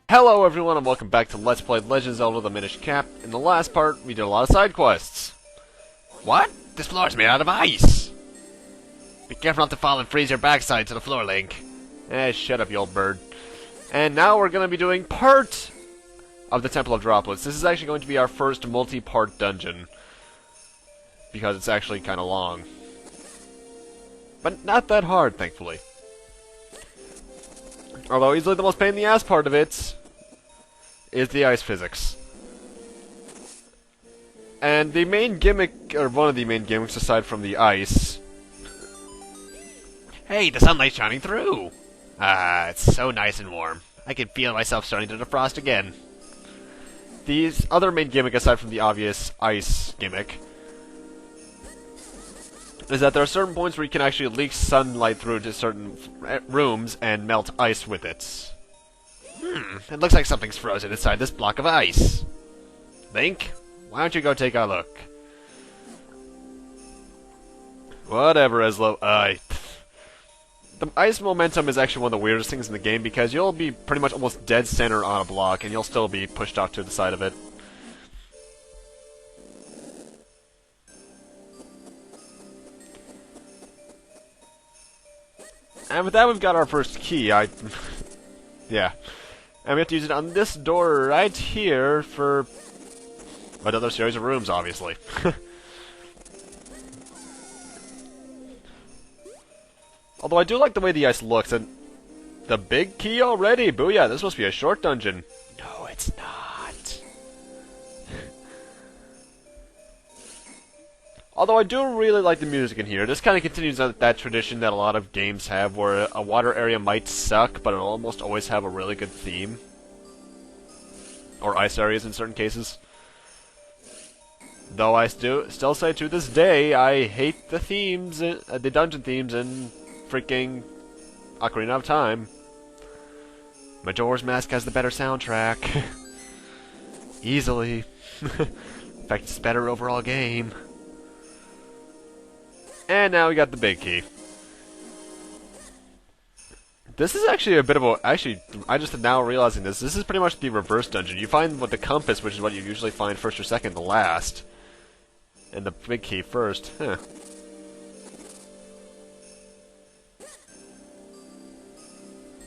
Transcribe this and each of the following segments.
Hello everyone and welcome back to Let's Play Legend of Zelda the Minish Cap. In the last part, we did a lot of side quests. What? This floor is made out of ice! Be careful not to fall and freeze your backside to the floor, Link. Shut up, you old bird. And now we're going to be doing part of the Temple of Droplets. This is actually going to be our first multi-part dungeon. Because it's actually kind of long. But not that hard, thankfully. Although easily the most pain in the ass part of it is the ice physics. And the main gimmick, or one of the main gimmicks aside from the ice... Hey, the sunlight's shining through! Ah, it's so nice and warm. I can feel myself starting to defrost again. The other main gimmick aside from the obvious ice gimmick is that there are certain points where you can actually leak sunlight through to certain rooms and melt ice with it. It looks like something's frozen inside this block of ice. Link, why don't you go take a look? Whatever, Eslo. The ice momentum is actually one of the weirdest things in the game because you'll be pretty much almost dead center on a block and you'll still be pushed off to the side of it. And with that, we've got our first key. Yeah. And we have to use it on this door right here for another series of rooms, obviously. Although I do like the way the ice looks, and the big key already! Booyah, this must be a short dungeon. No, it's not. Although I do really like the music in here. This kind of continues that tradition that a lot of games have, where a water area might suck, but it'll almost always have a really good theme. Or ice areas in certain cases. Though I still say to this day, I hate the themes, the dungeon themes in freaking Ocarina of Time. Majora's Mask has the better soundtrack. Easily. In fact, it's a better overall game. And now we got the big key. This is actually a bit of a... Actually, I just am now realizing this. This is pretty much the reverse dungeon. You find with the compass, which is what you usually find first or second, the last. And the big key first. Huh.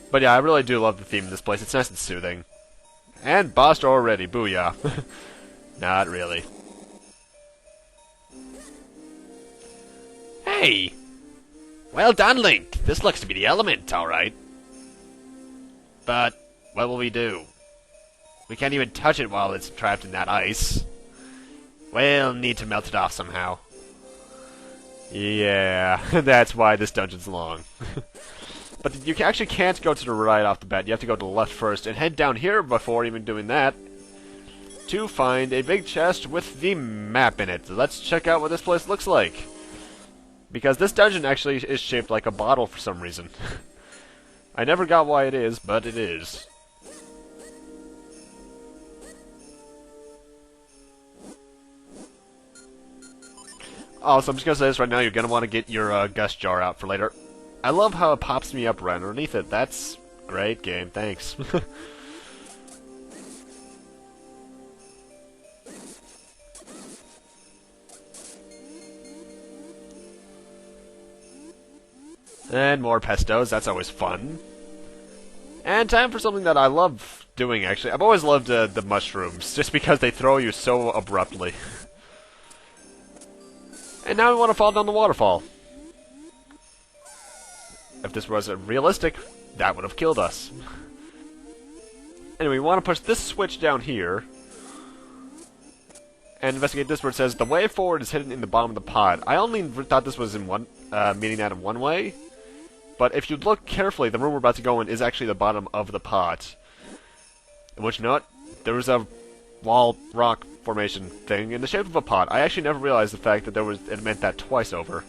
But yeah, I really do love the theme of this place. It's nice and soothing. And bossed already. Booyah. Not really. Hey! Well done, Link! This looks to be the element, alright. But, what will we do? We can't even touch it while it's trapped in that ice. We'll need to melt it off somehow. Yeah, that's why this dungeon's long. But you actually can't go to the right off the bat. You have to go to the left first and head down here before even doing that to find a big chest with the map in it. Let's check out what this place looks like. Because this dungeon actually is shaped like a bottle for some reason. I never got why it is, but it is. Oh, so I'm just gonna say this right now, you're gonna want to get your gust jar out for later. I love how it pops me up right underneath it. That's great game, thanks. And more pestos, that's always fun. And time for something that I love doing, actually. I've always loved the mushrooms, just because they throw you so abruptly. And now we want to fall down the waterfall. If this was realistic, that would have killed us. Anyway, we want to push this switch down here. And investigate this where it says, the way forward is hidden in the bottom of the pot. I only thought this was in one, meaning that in one way. But if you look carefully, the room we're about to go in is actually the bottom of the pot. Which, you know what? There was a wall rock formation thing in the shape of a pot. I actually never realized the fact that it meant that twice over.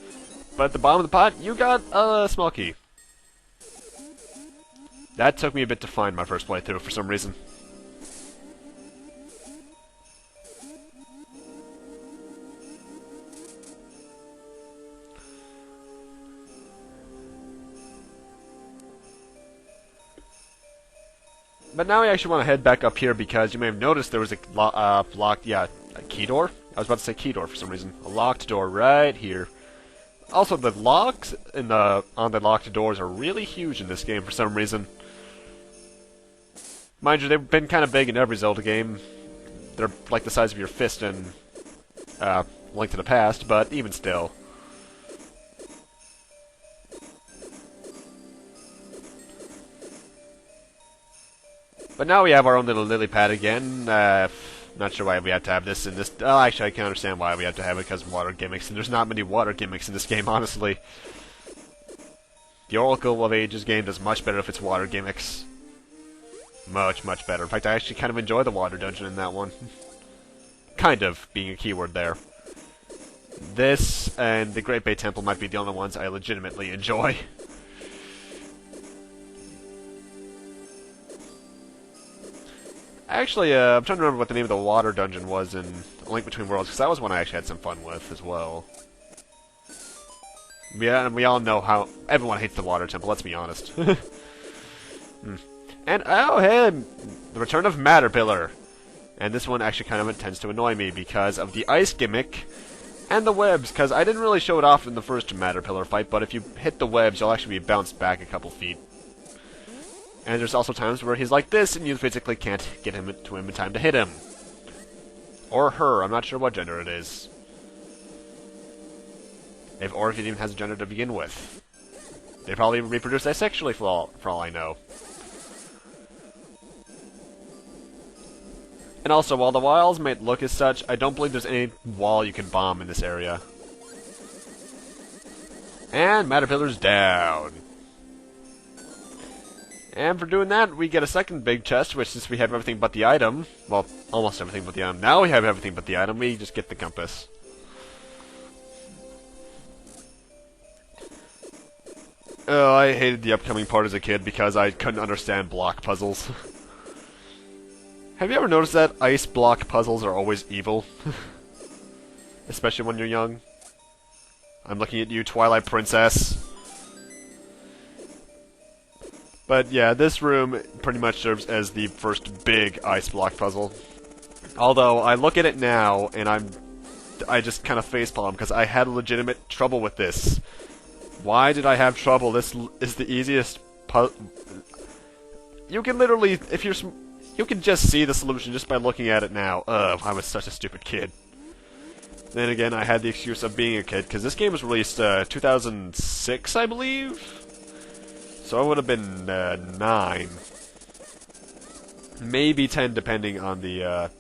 But at the bottom of the pot, you got a small key. That took me a bit to find my first playthrough for some reason. But now we actually want to head back up here because you may have noticed there was a locked, a key door? I was about to say key door for some reason. A locked door right here. Also, the locks on the locked doors are really huge in this game for some reason. Mind you, they've been kind of big in every Zelda game. They're like the size of your fist in Link to the Past, but even still. But now we have our own little lily pad again. Not sure why we have to have this in this. Oh, actually, I can understand why we have to have it because of water gimmicks, and there's not many water gimmicks in this game, honestly. The Oracle of Ages game does much better if it's water gimmicks. Much, much better. In fact, I actually kind of enjoy the water dungeon in that one. Kind of, being a keyword there. This and the Great Bay Temple might be the only ones I legitimately enjoy. Actually, I'm trying to remember what the name of the water dungeon was in A Link Between Worlds, because that was one I actually had some fun with as well. Yeah, and we all know how everyone hates the water temple, let's be honest. And, oh, hey, the return of Matterpillar. And this one actually kind of tends to annoy me because of the ice gimmick and the webs, because I didn't really show it off in the first Matterpillar fight, but if you hit the webs, you'll actually be bounced back a couple feet. And there's also times where he's like this, and you physically can't get him to him in time to hit him. Or her, I'm not sure what gender it is. Or if it even has a gender to begin with. They probably reproduce asexually for all I know. And also, while the walls might look as such, I don't believe there's any wall you can bomb in this area. And Matterpillar's down. And for doing that, we get a second big chest, which since we have everything but the item, well, almost everything but the item, now we have everything but the item, we just get the compass. Oh, I hated the upcoming part as a kid because I couldn't understand block puzzles. Have you ever noticed that ice block puzzles are always evil? Especially when you're young. I'm looking at you, Twilight Princess. But yeah, this room pretty much serves as the first big ice block puzzle. Although, I look at it now, and I just kind of facepalm, because I had legitimate trouble with this. Why did I have trouble? This is the easiest puzzle. You can literally, you can just see the solution just by looking at it now. I was such a stupid kid. Then again, I had the excuse of being a kid, because this game was released 2006, I believe? So I would have been 9. Maybe 10, depending on the,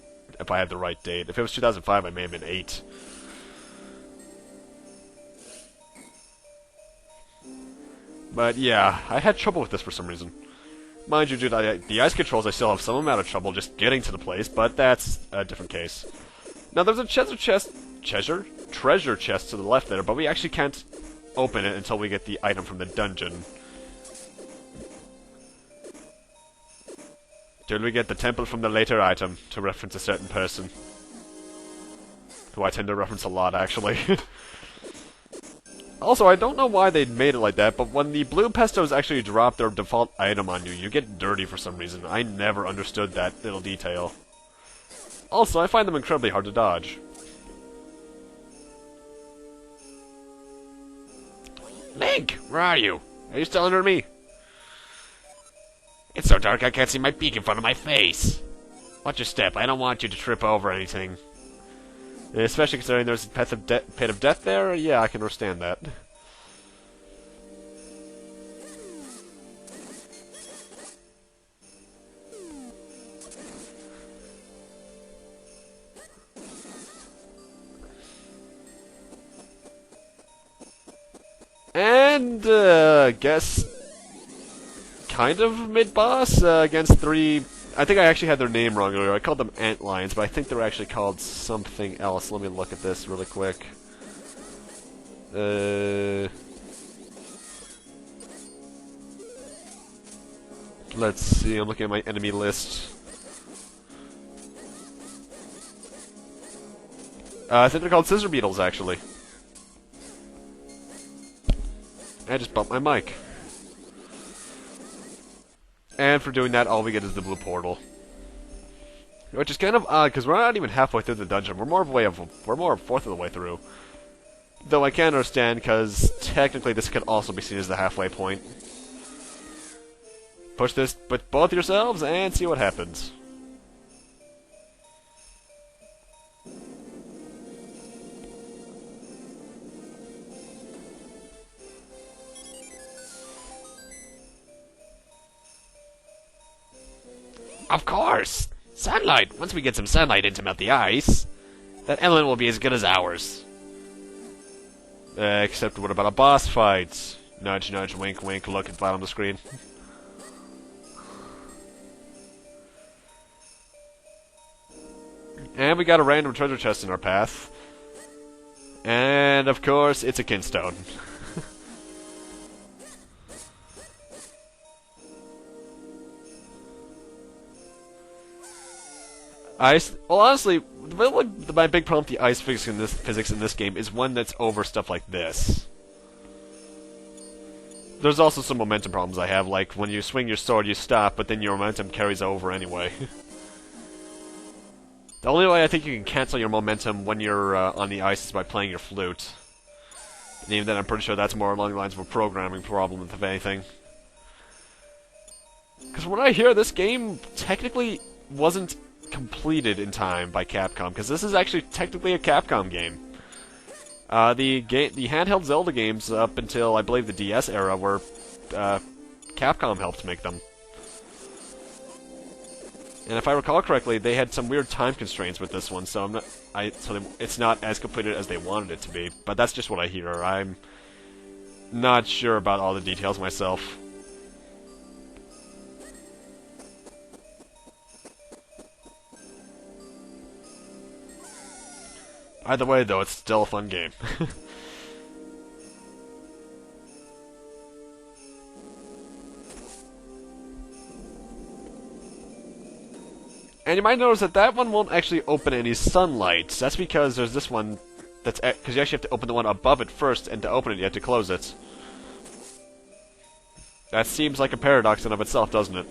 if I had the right date. If it was 2005, I may have been 8. But yeah, I had trouble with this for some reason. Mind you, dude, the ice controls, I still have some amount of trouble just getting to the place, but that's a different case. Now, there's a treasure chest to the left there, but we actually can't open it until we get the item from the dungeon. Till we get the temple from the later item, to reference a certain person. Who I tend to reference a lot, actually. Also, I don't know why they made it like that, but when the blue pestos actually drop their default item on you, you get dirty for some reason. I never understood that little detail. Also, I find them incredibly hard to dodge. Link, where are you? Are you still under me? It's so dark I can't see my beak in front of my face. Watch your step, I don't want you to trip over anything. Especially considering there's a pit of death there, yeah, I can understand that. And, guess, kind of mid-boss, against 3... I think I actually had their name wrong earlier. I called them antlions, but I think they're actually called something else. Let me look at this really quick. Let's see, I'm looking at my enemy list. I think they're called scissor beetles, actually. I just bumped my mic. And for doing that, all we get is the blue portal. Which is kind of odd, because we're not even halfway through the dungeon. We're more a fourth of the way through. Though I can understand, because technically this could also be seen as the halfway point. Push this with both yourselves and see what happens. Of course! Sunlight! Once we get some sunlight in to melt the ice, that element will be as good as ours. Except what about a boss fight? Nudge, nudge, wink, wink, look at the bottom of the screen. And we got a random treasure chest in our path. And, of course, it's a kinstone. Ice. Well, honestly, my big problem with the ice physics in this game is one that's over stuff like this. There's also some momentum problems I have, like when you swing your sword, you stop, but then your momentum carries over anyway. The only way I think you can cancel your momentum when you're on the ice is by playing your flute. And even then, I'm pretty sure that's more along the lines of a programming problem, if anything. Because when I hear this game technically wasn't completed in time by Capcom, because this is actually technically a Capcom game. The handheld Zelda games up until, I believe, the DS era were Capcom helped make them. And if I recall correctly, they had some weird time constraints with this one, so it's not as completed as they wanted it to be. But that's just what I hear. I'm not sure about all the details myself. Either way, though, it's still a fun game. And you might notice that that one won't actually open any sunlight. That's because there's this one that's... Because you actually have to open the one above it first, and to open it you have to close it. That seems like a paradox in of itself, doesn't it?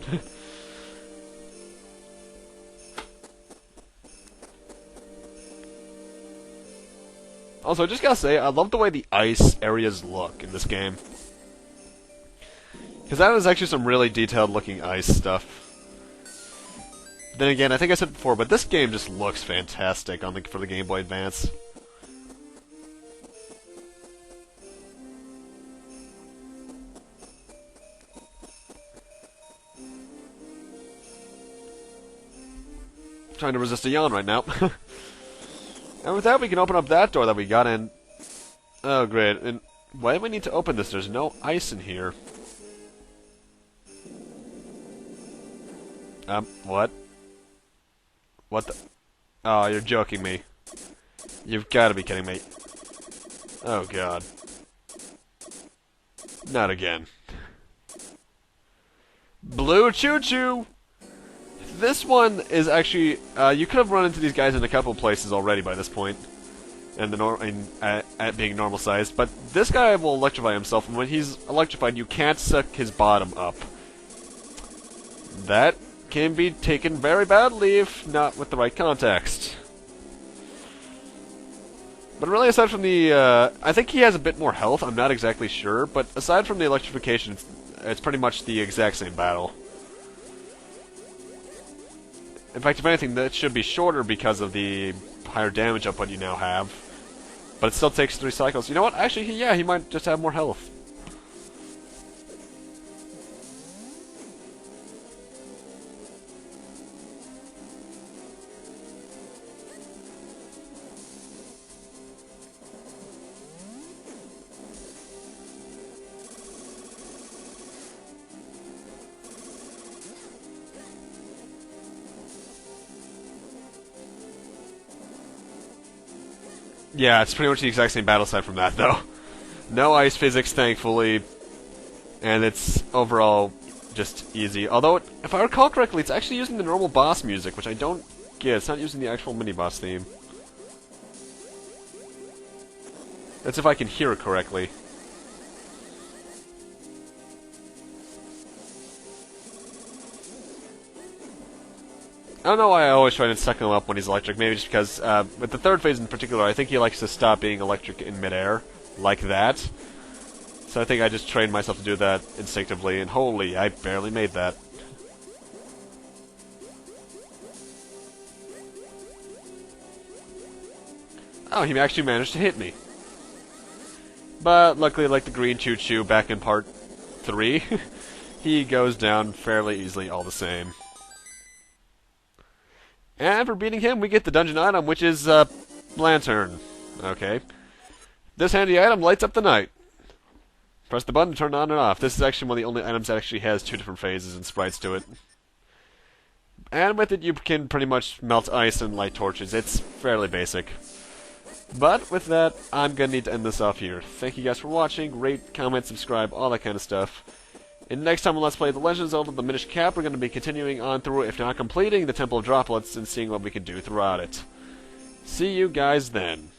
Also, I just gotta say, I love the way the ice areas look in this game. Because that is actually some really detailed looking ice stuff. Then again, I think I said it before, but this game just looks fantastic for the Game Boy Advance. Trying to resist a yawn right now. And with that, we can open up that door that we got in. Oh, great. And why do we need to open this? There's no ice in here. What? What the? Oh, you're joking me. You've got to be kidding me. Oh, God. Not again. Blue Choo-Choo! This one is actually, you could have run into these guys in a couple places already by this point, and at being normal sized, but this guy will electrify himself, and when he's electrified, you can't suck his bottom up. That can be taken very badly if not with the right context. But really, aside from the, I think he has a bit more health, I'm not exactly sure, but aside from the electrification, it's pretty much the exact same battle. In fact, if anything, that should be shorter because of the higher damage output you now have. But it still takes 3 cycles. You know what? Actually, yeah, he might just have more health. Yeah, it's pretty much the exact same battle aside from that, though. No ice physics, thankfully, and it's overall just easy. Although, if I recall correctly, it's actually using the normal boss music, which I don't get. It's not using the actual mini-boss theme. That's if I can hear it correctly. I don't know why I always try to suck him up when he's electric. Maybe just because, with the third phase in particular, I think he likes to stop being electric in midair. Like that. So I think I just trained myself to do that instinctively, and holy, I barely made that. Oh, he actually managed to hit me. But luckily, like the green Choo back in part 3, he goes down fairly easily all the same. And for beating him, we get the dungeon item, which is, lantern. Okay. This handy item lights up the night. Press the button to turn it on and off. This is actually one of the only items that actually has 2 different phases and sprites to it. And with it, you can pretty much melt ice and light torches. It's fairly basic. But with that, I'm going to need to end this off here. Thank you guys for watching. Rate, comment, subscribe, all that kind of stuff. And next time on Let's Play The Legend of Zelda the Minish Cap, we're going to be continuing on through, if not completing, the Temple of Droplets and seeing what we can do throughout it. See you guys then.